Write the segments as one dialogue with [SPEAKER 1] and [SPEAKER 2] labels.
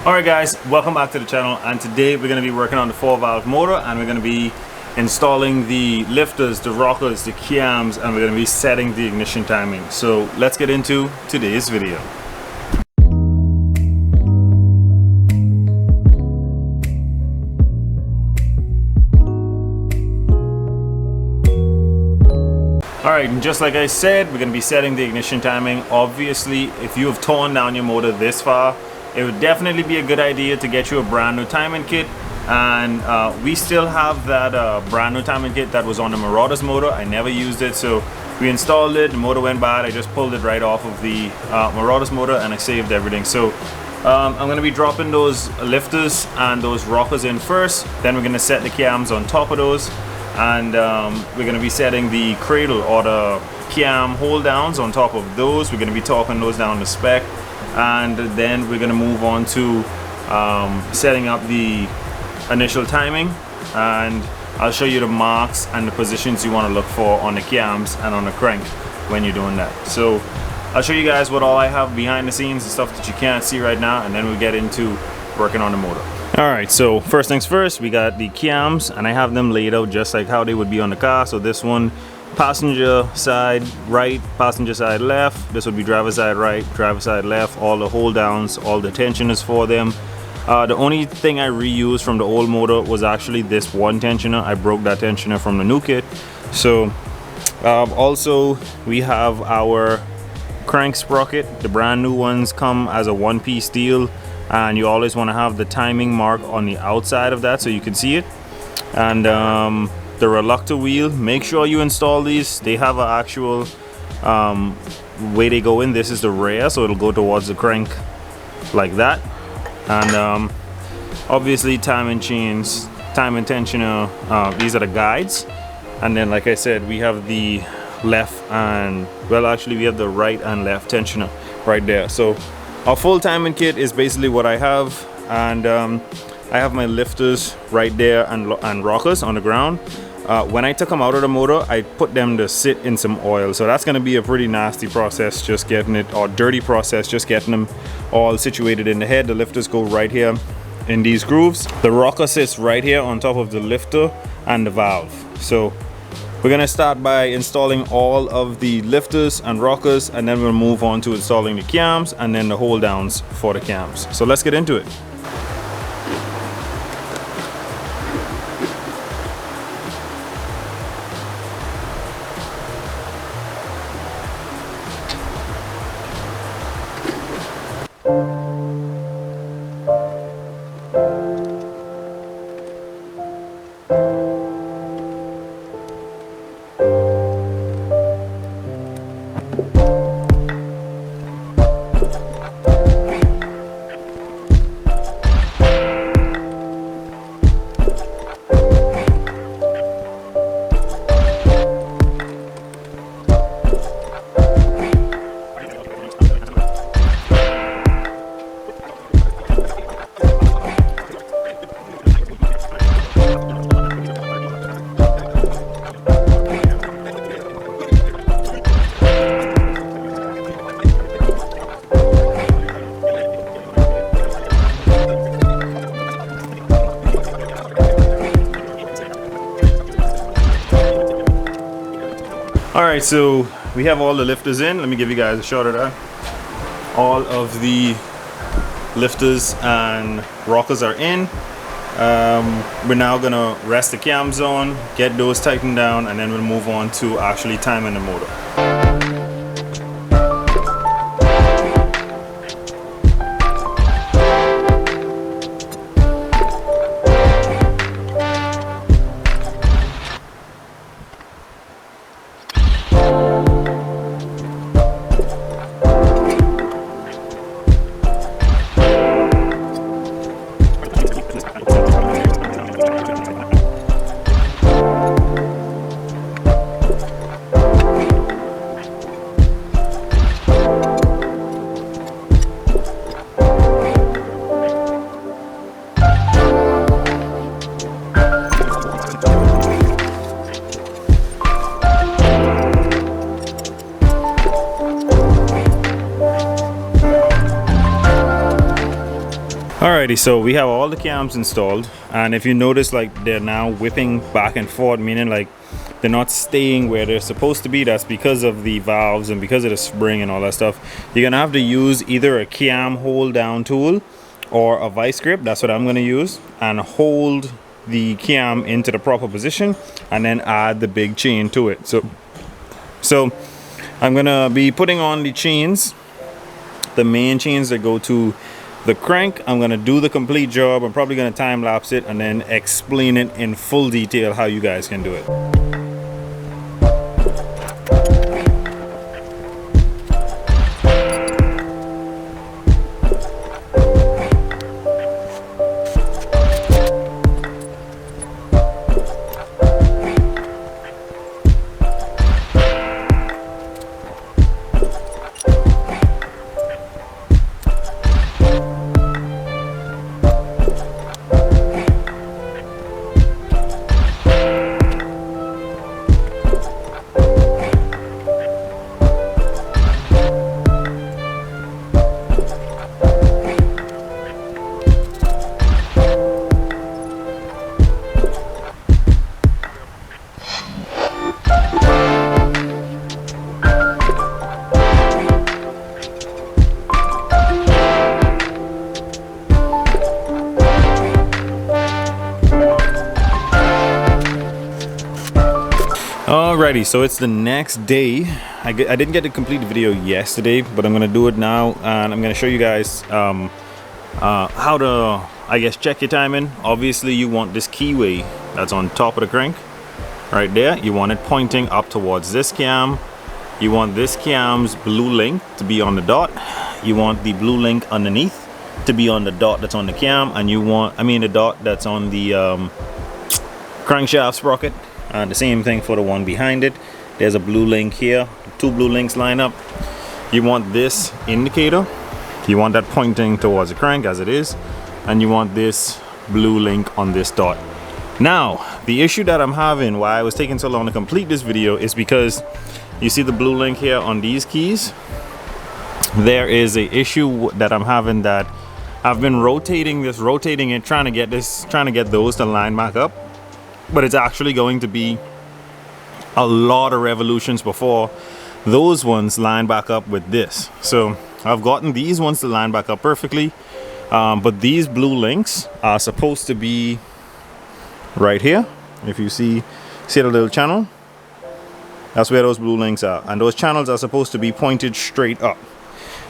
[SPEAKER 1] Alright guys, welcome back to the channel, and today we're going to be working on the 4-valve motor, and we're going to be installing the lifters, the rockers, the cams, and we're going to be setting the ignition timing. So let's get into today's video. Alright, and just like I said, we're going to be setting the ignition timing. Obviously, if you have torn down your motor this far, it would definitely be a good idea to get you a brand new timing kit, and we still have that brand new timing kit that was on the Marauders motor. I never used it, so we installed it, the motor went bad, I just pulled it right off of the Marauders motor and I saved everything. So I'm going to be dropping those lifters and those rockers in first, then we're going to set the cams on top of those, and we're going to be setting the cradle or the cam hold downs on top of those. We're going to be torquing those down to spec, and then we're going to move on to setting up the initial timing, and I'll show you the marks and the positions you want to look for on the cams and on the crank when you're doing that. So I'll show you guys what all I have behind the scenes, the stuff that you can't see right now, and then we'll get into working on the motor. Alright, so first things first, we got the cams, and I have them laid out just like how they would be on the car. So this one, passenger side right, passenger side left. This would be driver side right, driver side left. All the hold downs, all the tensioners for them. The only thing I reused from the old motor was actually this one tensioner. I broke that tensioner from the new kit. So also we have our crank sprocket. The brand new ones come as a one-piece deal, and you always want to have the timing mark on the outside of that so you can see it. And the reluctor wheel, make sure you install these. They have an actual way they go in. This is the rear, so it'll go towards the crank like that. And obviously timing chains, timing tensioner, these are the guides. And then like I said, we have the left and, well, actually we have the right and left tensioner right there. So our full timing kit is basically what I have, and I have my lifters right there and rockers on the ground. When I took them out of the motor, I put them to sit in some oil. So that's going to be a pretty nasty process, just getting it, or dirty process, just getting them all situated in the head. The lifters go right here in these grooves. The rocker sits right here on top of the lifter and the valve. So we're going to start by installing all of the lifters and rockers, and then we'll move on to installing the cams and then the hold downs for the cams. So let's get into it. Alright, so we have all the lifters in. Let me give you guys a shot of that. All of the lifters and rockers are in. We're now gonna rest the cams on, get those tightened down, and then we'll move on to actually timing the motor. Alrighty, so we have all the cams installed, and if you notice, like, they're now whipping back and forth, meaning like they're not staying where they're supposed to be. That's because of the valves and because of the spring and all that stuff. You're gonna have to use either a cam hold down tool or a vice grip. That's what I'm gonna use, and hold the cam into the proper position and then add the big chain to it. So I'm gonna be putting on the chains, the main chains that go to the crank. I'm gonna do the complete job. I'm probably gonna time lapse it and then explain it in full detail how you guys can do it. Alrighty, so it's the next day. I didn't get to complete the video yesterday, but I'm gonna do it now, and I'm gonna show you guys how to, I guess, check your timing. Obviously, you want this keyway that's on top of the crank right there. You want it pointing up towards this cam. You want this cam's blue link to be on the dot. You want the blue link underneath to be on the dot that's on the cam, and you want, the dot that's on the crankshaft sprocket. The same thing for the one behind it. There's a blue link here. Two blue links line up. You want this indicator. You want that pointing towards the crank as it is, and you want this blue link on this dot. Now, the issue that I'm having, why I was taking so long to complete this video, is because you see the blue link here on these keys. There is a issue that I'm having, that I've been rotating it, trying to get those to line back up. But it's actually going to be a lot of revolutions before those ones line back up with this. So I've gotten these ones to line back up perfectly, but these blue links are supposed to be right here. If you see the little channel, that's where those blue links are, and those channels are supposed to be pointed straight up.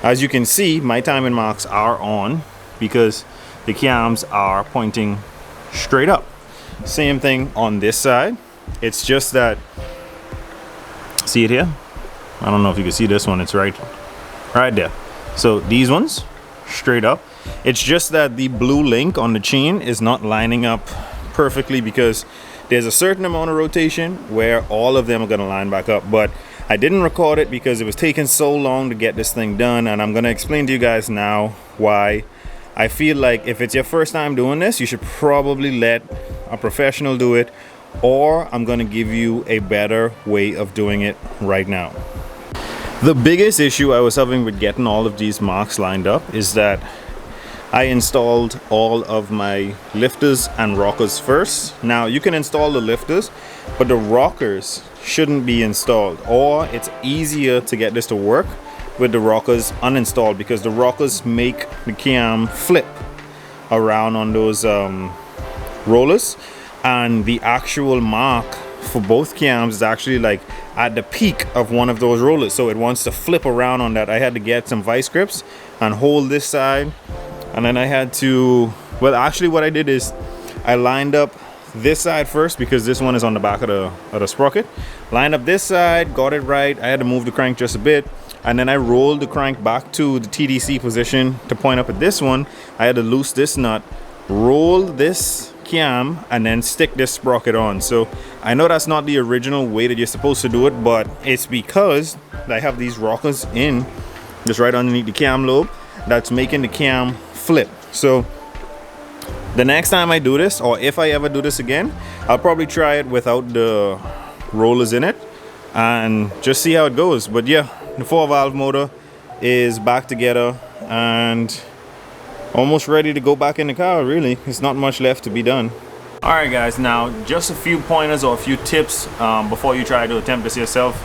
[SPEAKER 1] As you can see, my timing marks are on because the cams are pointing straight up. Same thing on this side. It's just that, see it here? I don't know if you can see this one. It's right there. So these ones straight up. It's just that the blue link on the chain is not lining up perfectly because there's a certain amount of rotation where all of them are going to line back up. But I didn't record it because it was taking so long to get this thing done, and I'm going to explain to you guys now why I feel like if it's your first time doing this, you should probably let a professional do it, or I'm gonna give you a better way of doing it right now. The biggest issue I was having with getting all of these marks lined up is that I installed all of my lifters and rockers first. Now you can install the lifters, but the rockers shouldn't be installed, or it's easier to get this to work with the rockers uninstalled, because the rockers make the cam flip around on those rollers, and the actual mark for both cams is actually like at the peak of one of those rollers, so it wants to flip around on that. I had to get some vice grips and hold this side, and then I had to, well, actually what I did is I lined up this side first because this one is on the back of the sprocket. Lined up this side, got it right. I had to move the crank just a bit, and then I rolled the crank back to the TDC position to point up at this one. I had to loose this nut, roll this cam, and then stick this sprocket on. So I know that's not the original way that you're supposed to do it, but it's because I have these rockers in just right underneath the cam lobe that's making the cam flip. So the next time I do this, or if I ever do this again, I'll probably try it without the rollers in it and just see how it goes. But yeah, the 4-valve motor is back together, and almost ready to go back in the car. Really, there's not much left to be done. All right guys, now just a few pointers or a few tips before you try to attempt this yourself.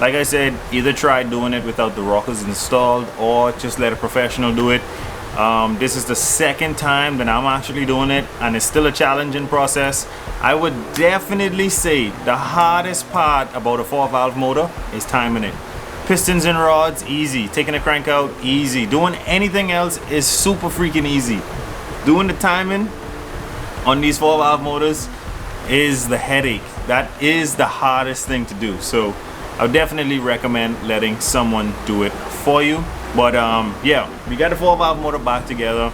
[SPEAKER 1] Like I said, either try doing it without the rockers installed or just let a professional do it. This is the second time that I'm actually doing it, and it's still a challenging process. I would definitely say the hardest part about a 4-valve motor is timing it. Pistons and rods, easy. Taking the crank out, easy. Doing anything else is super freaking easy. Doing the timing on these 4-valve motors is the headache. That is the hardest thing to do. So I would definitely recommend letting someone do it for you. But yeah, we got the 4-valve motor back together,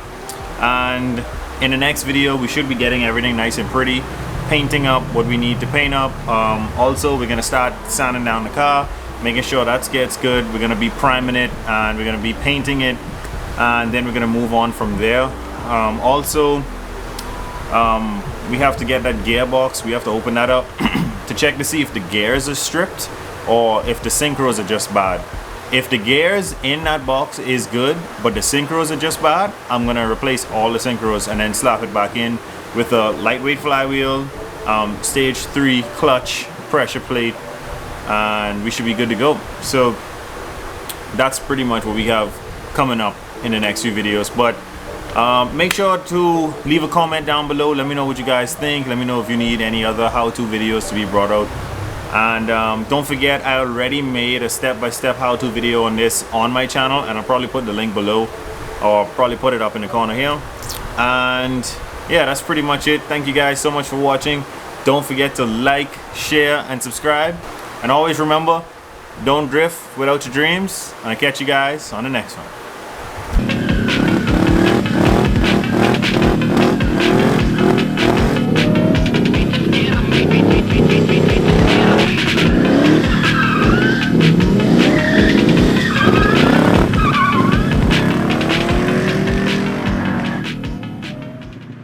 [SPEAKER 1] and in the next video we should be getting everything nice and pretty, painting up what we need to paint up. Also, we're gonna start sanding down the car, making sure that gets good. We're gonna be priming it, and we're gonna be painting it, and then we're gonna move on from there. Also, we have to get that gearbox. We have to open that up to check to see if the gears are stripped or if the synchros are just bad. If the gears in that box is good, but the synchros are just bad, I'm gonna replace all the synchros and then slap it back in with a lightweight flywheel, stage 3 clutch, pressure plate, and we should be good to go. So that's pretty much what we have coming up in the next few videos. But make sure to leave a comment down below. Let me know what you guys think. Let me know if you need any other how-to videos to be brought out. And don't forget, I already made a step-by-step how-to video on this on my channel, and I'll probably put the link below, or probably put it up in the corner here. And yeah, that's pretty much it. Thank you guys so much for watching. Don't forget to like, share, and subscribe. And always remember, don't drift without your dreams. And I'll catch you guys on the next one.